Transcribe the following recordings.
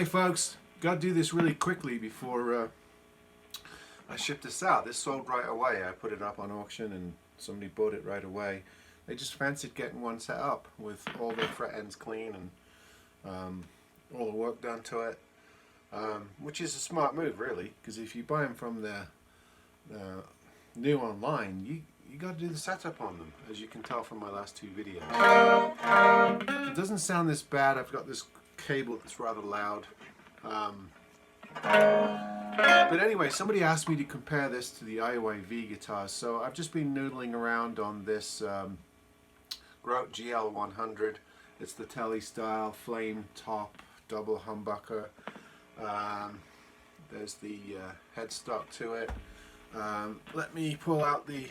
Hey folks, got to do this really quickly before I ship this out. This sold right away. I put it up on auction and somebody bought it right away. They just fancied getting one set up with all the fret ends clean and all the work done to it, which is a smart move really, because if you buy them from the new online, you got to do the setup on them, as you can tell from my last two videos. It doesn't sound this bad. I've got this cable that's rather loud. But anyway, somebody asked me to compare this to the IYV guitars, so I've just been noodling around on this Grote GL100. It's the telly style, flame top, double humbucker. There's the headstock to it. Let me pull out the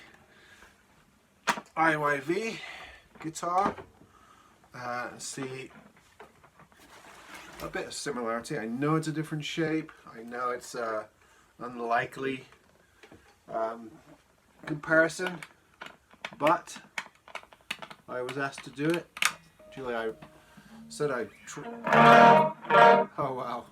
IYV guitar and see a bit of similarity. I know it's a different shape. I know it's unlikely comparison, but I was asked to do it. Julie, I said I'd oh wow.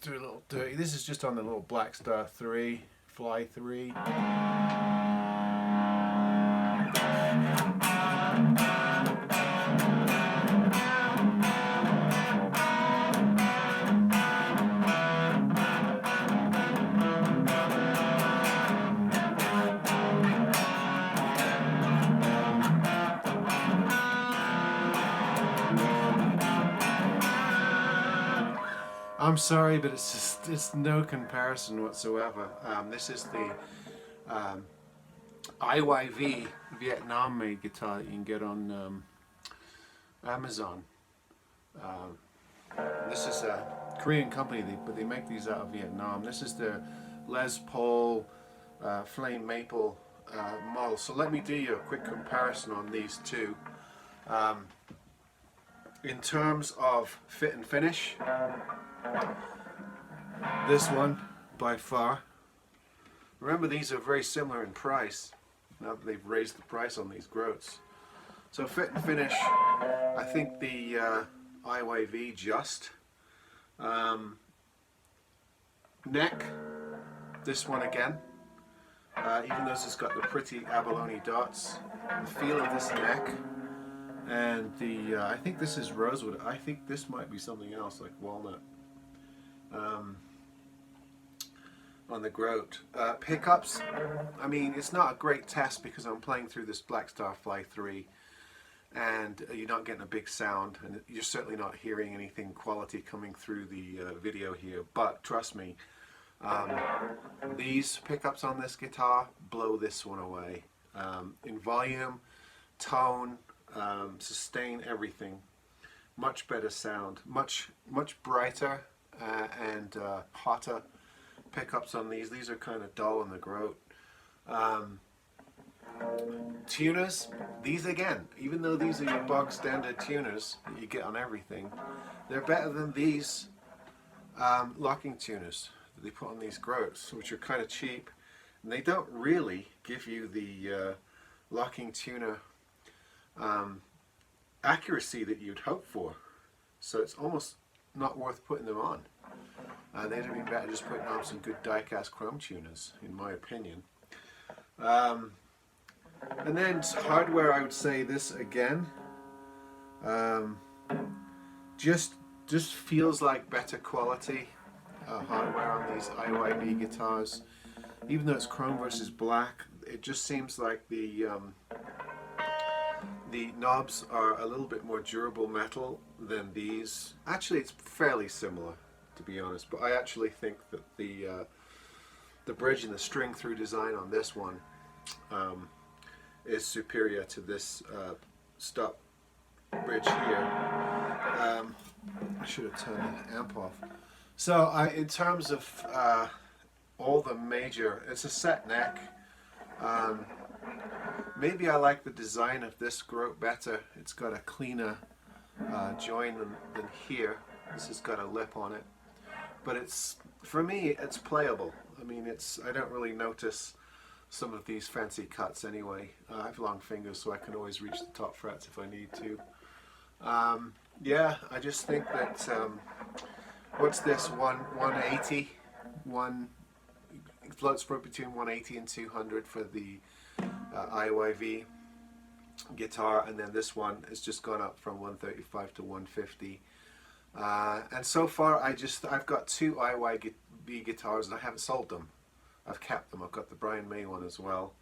Do a little dirty. This is just on the little Black Star 3, Fly 3. I'm sorry, but it's no comparison whatsoever. This is the IYV Vietnam-made guitar that you can get on Amazon. This is a Korean company, but they make these out of Vietnam. This is the Les Paul Flame Maple model. So let me do you a quick comparison on these two. In terms of fit and finish, this one by far. Remember, these are very similar in price now that they've raised the price on these Grotes. So fit and finish, I think the IYV just. Neck, this one again. Even though it's got the pretty abalone dots, the feel of this neck. And the I think this is rosewood. I think this might be something else like walnut. On the Grote. Pickups, I mean, it's not a great test because I'm playing through this Black Star Fly 3 and you're not getting a big sound, and you're certainly not hearing anything quality coming through the video here, but trust me, these pickups on this guitar blow this one away. In volume, tone, sustain, everything. Much better sound, much brighter and hotter pickups on these. These are kind of dull on the Grote. Tuners, these again, even though these are your bog standard tuners that you get on everything, they're better than these locking tuners that they put on these Grotes, which are kind of cheap, and they don't really give you the locking tuner accuracy that you'd hope for. So it's almost not worth putting them on. They'd have been better just putting on some good die-cast chrome tuners, in my opinion. And then hardware, I would say this again. Just feels like better quality hardware on these IYV guitars. Even though it's chrome versus black, it just seems like the knobs are a little bit more durable metal than these. Actually, it's fairly similar, to be honest, but I actually think that the bridge and the string through design on this one is superior to this stop bridge here. I should have turned the amp off. So in terms of all the major, it's a set neck. Maybe I like the design of this Grote better. It's got a cleaner join than here. This has got a lip on it, but it's, for me, it's playable. I mean, I don't really notice some of these fancy cuts anyway. I have long fingers, so I can always reach the top frets if I need to. Yeah, I just think that what's this, 180, it floats for between 180 and 200 for the IYV guitar, and then this one has just gone up from 135 to 150. And so far I've got 2 IYV guitars and I haven't sold them. I've kept them. I've got the Brian May one as well.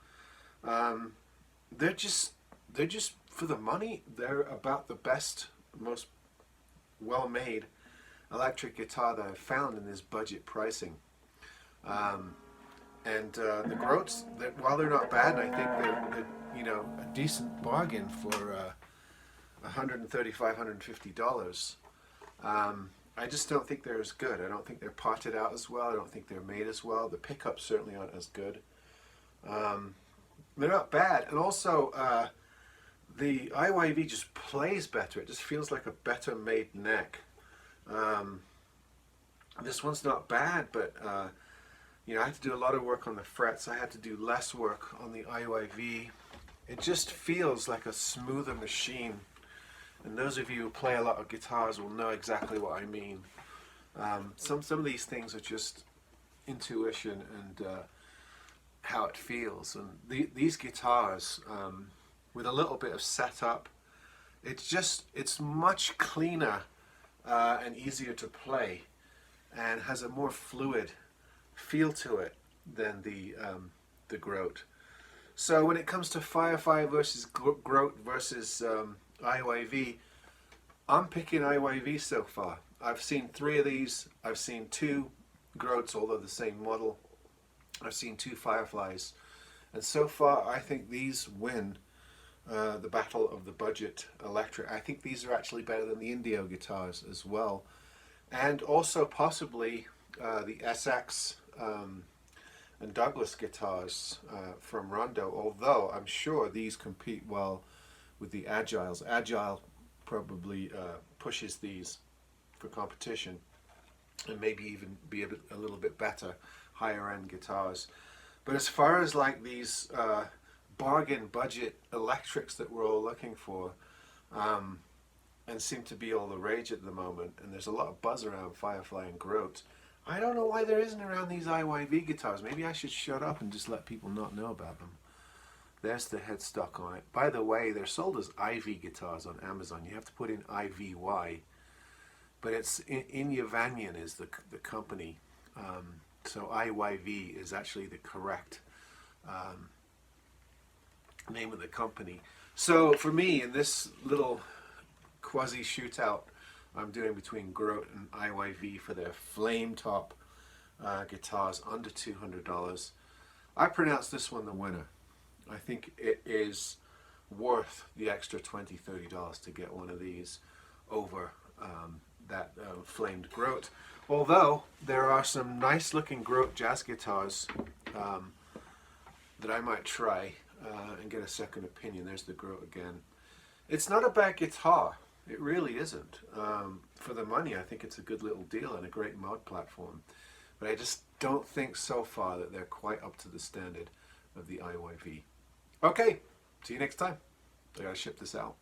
They're just for the money. They're about the best, most well-made electric guitar that I've found in this budget pricing. And the Grotes, while they're not bad, I think they're you know, a decent bargain for $135, $150. I just don't think they're as good. I don't think they're potted out as well. I don't think they're made as well. The pickups certainly aren't as good. They're not bad. And also, the IYV just plays better. It just feels like a better made neck. This one's not bad, but you know, I had to do a lot of work on the frets. I had to do less work on the IYV. It just feels like a smoother machine. And those of you who play a lot of guitars will know exactly what I mean. Some of these things are just intuition and how it feels. And these guitars, with a little bit of setup, it's much cleaner and easier to play, and has a more fluid feel to it than the Grote. So when it comes to Firefly versus Grote versus IYV, I'm picking IYV so far. I've seen 3 of these. I've seen 2 Grotes, although the same model. I've seen 2 Fireflies, and so far I think these win the battle of the budget electric. I think these are actually better than the Indio guitars as well, and also possibly the SX and Douglas guitars from Rondo, although I'm sure these compete well with the Agiles. Agile probably pushes these for competition, and maybe even be a little bit better, higher end guitars. But as far as like these bargain budget electrics that we're all looking for, and seem to be all the rage at the moment, and there's a lot of buzz around Firefly and Grote, I don't know why there isn't around these IYV guitars. Maybe I should shut up and just let people not know about them. There's the headstock on it. By the way, they're sold as IV guitars on Amazon. You have to put in IVY, but it's IYV is the company. So IYV is actually the correct name of the company. So for me, in this little quasi shootout I'm doing between Grote and IYV for their flame top guitars under $200, I pronounce this one the winner. I think it is worth the extra $20, $30 to get one of these over that flamed Grote. Although there are some nice looking Grote jazz guitars that I might try and get a second opinion. There's the Grote again. It's not a bad guitar. It really isn't. For the money, I think it's a good little deal and a great mod platform. But I just don't think so far that they're quite up to the standard of the IYV. Okay, see you next time. I gotta ship this out.